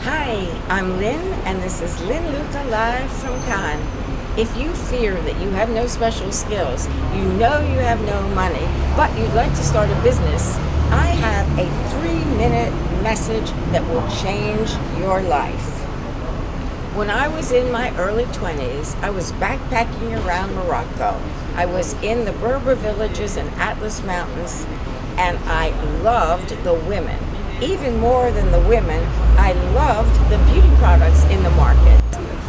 Hi, I'm Lynn, and this is Lynn Lucka live from Cannes. If you fear that you have no special skills, you know you have no money, but you'd like to start a business, I have a 3-minute message that will change your life. When I was in my early 20s, I was backpacking around Morocco. I was in the Berber villages and Atlas Mountains, and I loved the women. Even more than the women, I loved the beauty products in the market.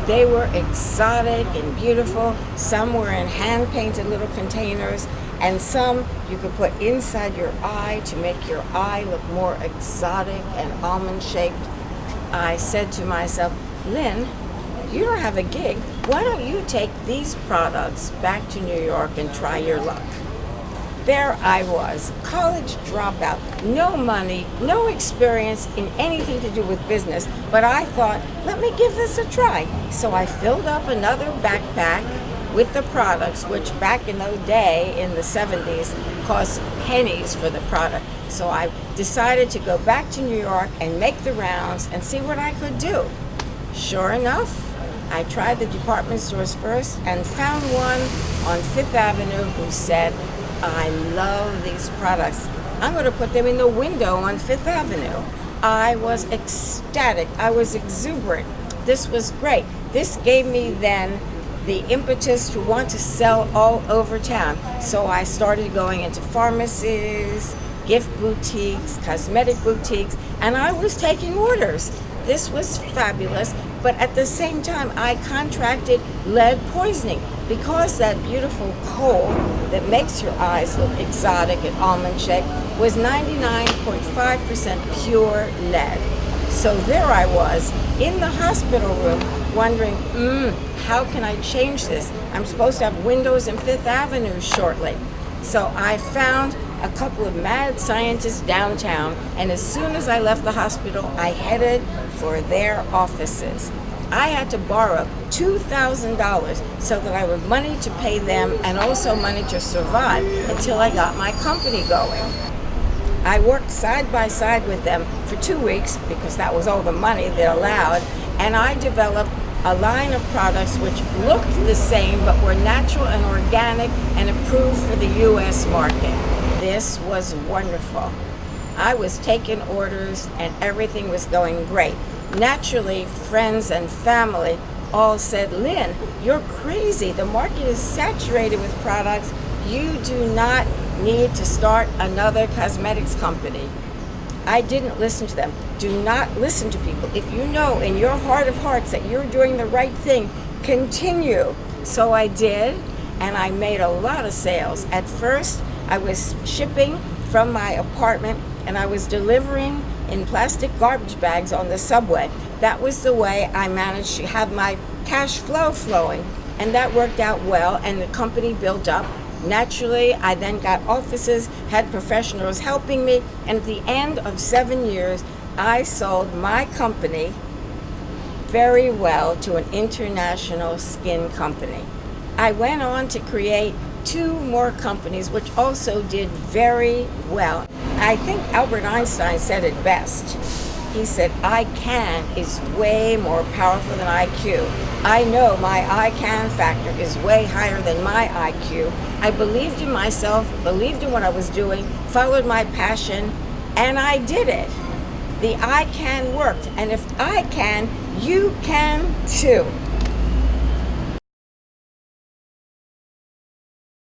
They were exotic and beautiful. Some were in hand-painted little containers, and some you could put inside your eye to make your eye look more exotic and almond-shaped. I said to myself, Lynn, you don't have a gig. Why don't you take these products back to New York and try your luck? There I was, college dropout, no money, no experience in anything to do with business, but I thought, let me give this a try. So I filled up another backpack with the products, which back in the day, in the 70s, cost pennies for the product. So I decided to go back to New York and make the rounds and see what I could do. Sure enough, I tried the department stores first and found one on Fifth Avenue who said, I love these products. I'm going to put them in the window on Fifth Avenue. I was ecstatic. I was exuberant. This was great. This gave me then the impetus to want to sell all over town. So I started going into pharmacies, gift boutiques, cosmetic boutiques, and I was taking orders. This was fabulous, but at the same time, I contracted lead poisoning because that beautiful coal that makes your eyes look exotic and almond-shaped was 99.5% pure lead. So there I was in the hospital room wondering, how can I change this? I'm supposed to have windows in Fifth Avenue shortly. So I found a couple of mad scientists downtown, and as soon as I left the hospital, I headed for their offices. I had to borrow $2,000 so that I would money to pay them and also money to survive until I got my company going. I worked side by side with them for 2 weeks because that was all the money they allowed, and I developed a line of products which looked the same but were natural and organic and approved for the U.S. market. This was wonderful. I was taking orders and everything was going great. Naturally, friends and family all said, Lynn, you're crazy. The market is saturated with products. You do not need to start another cosmetics company. I didn't listen to them. Do not listen to people. If you know in your heart of hearts that you're doing the right thing, continue. So I did, and I made a lot of sales. At first, I was shipping from my apartment, and I was delivering in plastic garbage bags on the subway. That was the way I managed to have my cash flow flowing, and that worked out well, and the company built up. Naturally, I then got offices, had professionals helping me, and at the end of 7 years, I sold my company very well to an international skin company. I went on to create 2 more companies which also did very well. I think Albert Einstein said it best. He said, I can is way more powerful than IQ. I know my I can factor is way higher than my IQ. I believed in myself, believed in what I was doing, followed my passion, and I did it. The I can worked, and if I can, you can too.